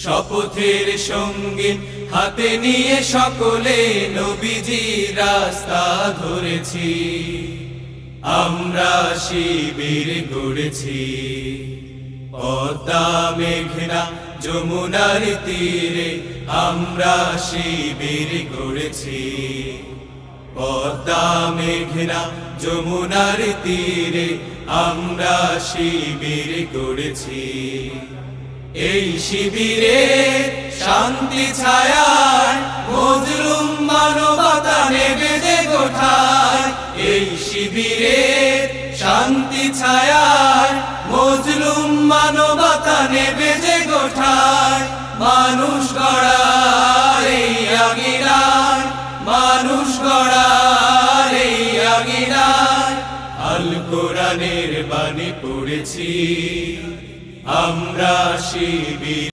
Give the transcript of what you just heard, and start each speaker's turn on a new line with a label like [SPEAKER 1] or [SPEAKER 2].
[SPEAKER 1] শপথের সঙ্গীত হাতে নিয়ে সকলে নবীজির রাস্তা ধরেছি। আমরা শিবির গড়েছি পদ্মা মেঘনা যমুনার তীরে, আমরা শিবির গড়েছি পদ্মা মেঘনা যমুনার তীরে, আমরা শিবির গড়েছি। এই শিবিরে শান্তি ছায়ায় মজলুম মানবতা নেবে যে গোঠায়, এই শিবিরে শান্তি ছায়ায় মজলুম মানবতা নেবে যে গোঠায়। মানুষ গড়ার এই আগিনায়, মানুষ গড়ার এই আগিনায় আল কোরআনের বাণী পড়েছি আমরা শিবির।